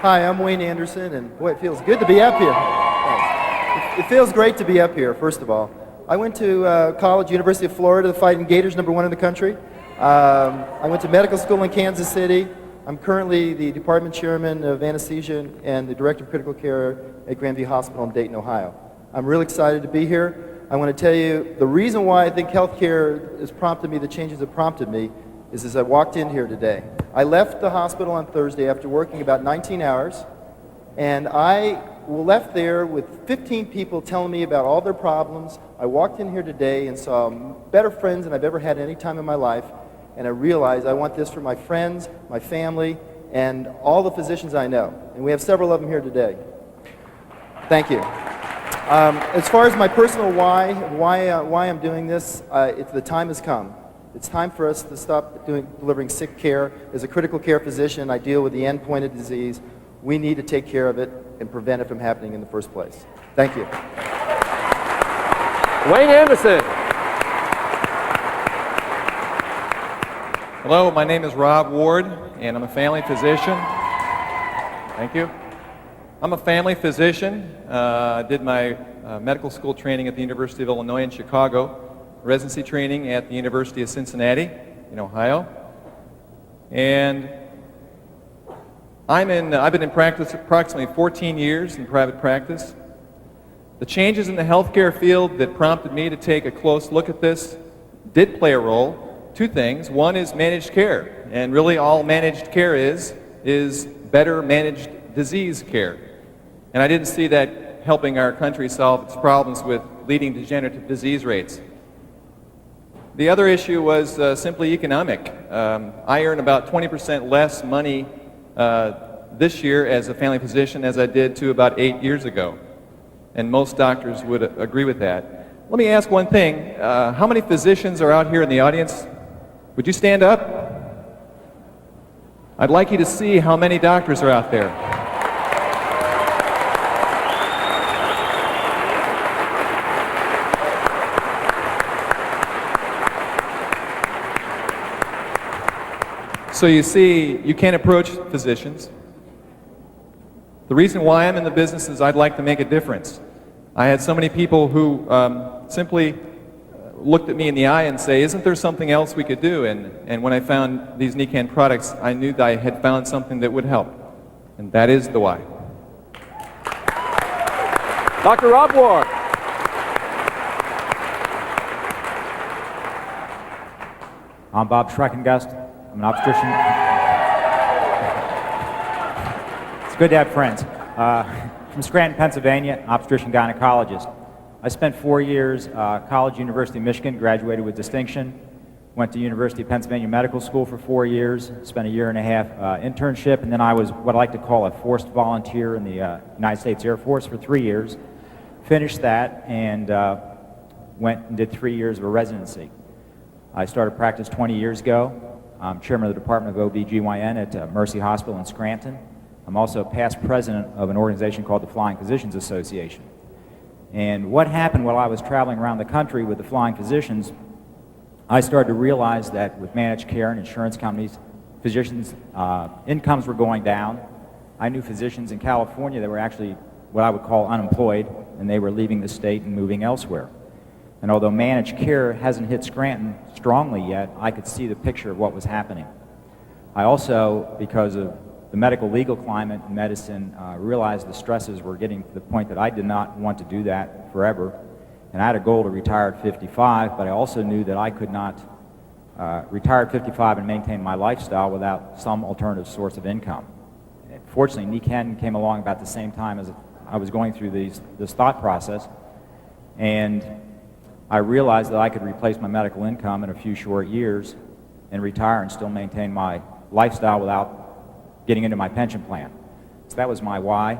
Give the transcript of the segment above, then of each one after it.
Hi, I'm Wayne Anderson, and boy, it feels good to be up here. Thanks. It feels great to be up here, first of all. I went to college, University of Florida, fighting Gators, #1 in the country. I went to medical school in Kansas City. I'm currently the department chairman of anesthesia and the director of critical care at Grandview Hospital in Dayton, Ohio. I'm really excited to be here. I want to tell you the reason why I think healthcare has prompted me, the changes have prompted me, is as I walked in here today. I left the hospital on Thursday after working about 19 hours, and I left there with 15 people telling me about all their problems. I walked in here today and saw better friends than I've ever had any time in my life, and I realized I want this for my friends, my family, and all the physicians I know. And we have several of them here today. Thank you. As far as my personal why I'm doing this, the time has come. It's time for us to stop delivering sick care. As a critical care physician, I deal with the end point of disease. We need to take care of it and prevent it from happening in the first place. Thank you. Wayne Anderson. Hello, my name is Rob Ward, and I'm a family physician. Thank you. I'm a family physician. I did my medical school training at the University of Illinois in Chicago, residency training at the University of Cincinnati in Ohio. And I've been in practice approximately 14 years in private practice. The changes in the healthcare field that prompted me to take a close look at this did play a role. Two things. One is managed care, and really all managed care is better managed disease care. And I didn't see that helping our country solve its problems with leading degenerative disease rates. The other issue was simply economic. I earn about 20% less money this year as a family physician as I did to about 8 years ago. And most doctors would agree with that. Let me ask one thing. How many physicians are out here in the audience? Would you stand up? I'd like you to see how many doctors are out there. So you see, you can't approach physicians. The reason why I'm in the business is I'd like to make a difference. I had so many people who simply looked at me in the eye and say, isn't there something else we could do? And when I found these NECAN products, I knew that I had found something that would help. And that is the why. Dr. Rob Ward. I'm Bob Schreckengust. I'm an obstetrician. It's good to have friends. From Scranton, Pennsylvania, obstetrician gynecologist. I spent 4 years, college, University of Michigan, graduated with distinction. Went to University of Pennsylvania Medical School for 4 years, spent a year and a half internship, and then I was what I like to call a forced volunteer in the United States Air Force for 3 years. Finished that and went and did 3 years of a residency. I started practice 20 years ago. I'm chairman of the Department of OB/GYN at Mercy Hospital in Scranton. I'm also past president of an organization called the Flying Physicians Association. And what happened while I was traveling around the country with the Flying Physicians, I started to realize that with managed care and insurance companies, physicians' incomes were going down. I knew physicians in California that were actually what I would call unemployed, and they were leaving the state and moving elsewhere. And although managed care hasn't hit Scranton strongly yet, I could see the picture of what was happening. I also, because of the medical legal climate in medicine, realized the stresses were getting to the point that I did not want to do that forever. And I had a goal to retire at 55, but I also knew that I could not retire at 55 and maintain my lifestyle without some alternative source of income. And fortunately, NECAN came along about the same time as I was going through this thought process, and I realized that I could replace my medical income in a few short years and retire and still maintain my lifestyle without getting into my pension plan. So that was my why.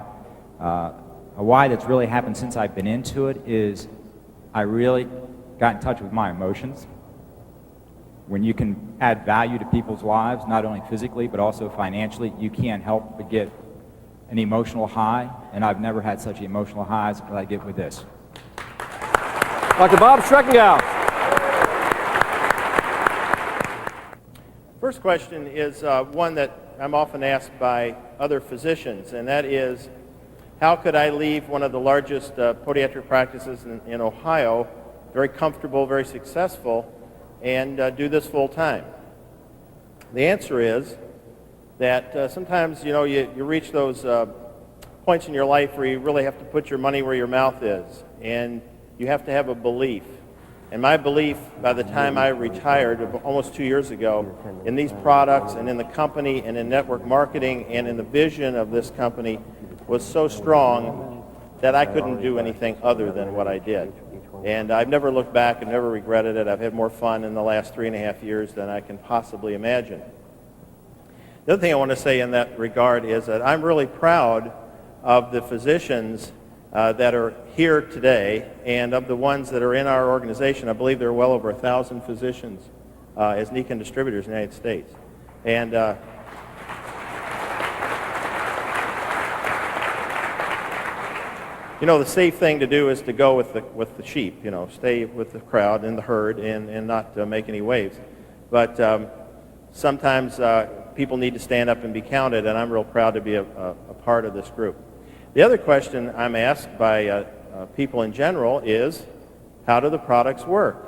A why that's really happened since I've been into it is I really got in touch with my emotions. When you can add value to people's lives, not only physically but also financially, you can't help but get an emotional high, and I've never had such emotional highs as I get with this. Dr. Bob Schreckengust. First question is one that I'm often asked by other physicians, and that is, how could I leave one of the largest podiatric practices in Ohio, very comfortable, very successful, and do this full time? The answer is that sometimes, you reach those points in your life where you really have to put your money where your mouth is, and you have to have a belief. And my belief, by the time I retired almost 2 years ago, in these products and in the company and in network marketing and in the vision of this company was so strong that I couldn't do anything other than what I did. And I've never looked back and never regretted it. I've had more fun in the last 3.5 years than I can possibly imagine. The other thing I want to say in that regard is that I'm really proud of the physicians that are here today, and of the ones that are in our organization. I believe there are well over 1,000 physicians as Nikon distributors in the United States. And the safe thing to do is to go with the sheep, stay with the crowd and the herd and not make any waves. But sometimes people need to stand up and be counted, and I'm real proud to be a part of this group. The other question I'm asked by people in general is, how do the products work?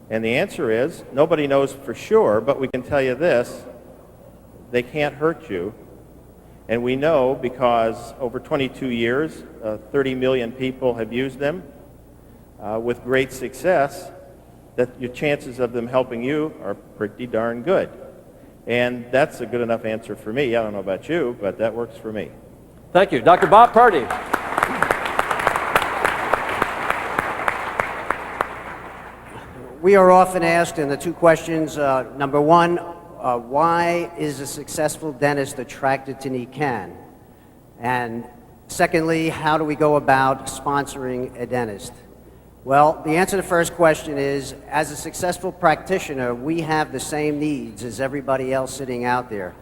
And the answer is, nobody knows for sure, but we can tell you this: they can't hurt you. And we know because over 22 years, 30 million people have used them with great success, that your chances of them helping you are pretty darn good. And that's a good enough answer for me. I don't know about you, but that works for me. Thank you. Dr. Bob Purdy. We are often asked in the two questions, number one, why is a successful dentist attracted to Nikan? And secondly, how do we go about sponsoring a dentist? Well, the answer to the first question is, as a successful practitioner, we have the same needs as everybody else sitting out there.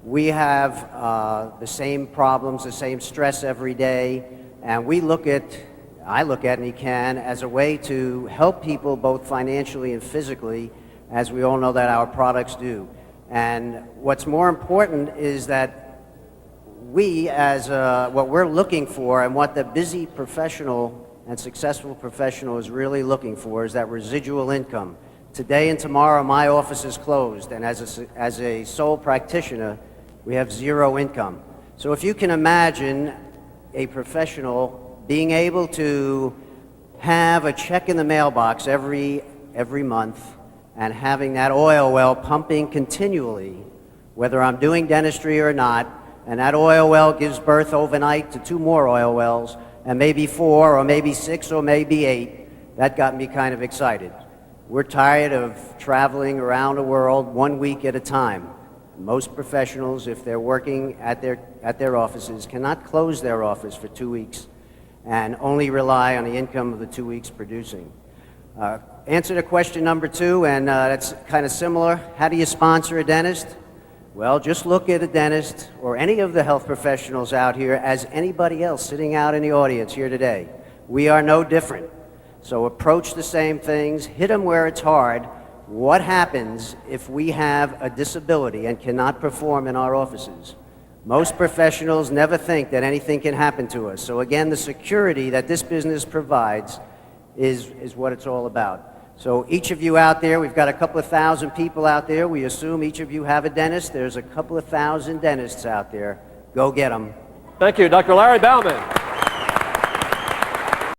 We have the same problems, the same stress every day, and I look at Nikan as a way to help people both financially and physically, as we all know that our products do. And what's more important is that we, as what we're looking for and what the busy professional and successful professional is really looking for, is that residual income. Today and tomorrow my office is closed, and as a sole practitioner, we have zero income. So if you can imagine a professional being able to have a check in the mailbox every month and having that oil well pumping continually, whether I'm doing dentistry or not, and that oil well gives birth overnight to 2 more oil wells, and maybe 4 or maybe 6 or maybe 8, that got me kind of excited. We're tired of traveling around the world 1 week at a time. Most professionals, if they're working at their offices, cannot close their office for 2 weeks and only rely on the income of the 2 weeks producing. Answer to question number 2, and that's kind of similar. How do you sponsor a dentist? Well, just look at a dentist or any of the health professionals out here as anybody else sitting out in the audience here today. We are no different. So approach the same things, hit them where it's hard. What happens if we have a disability and cannot perform in our offices? Most professionals never think that anything can happen to us. So again, the security that this business provides is what it's all about. So each of you out there, we've got a couple of thousand people out there. We assume each of you have a dentist. There's a couple of thousand dentists out there. Go get them. Thank you. Dr. Larry Bauman.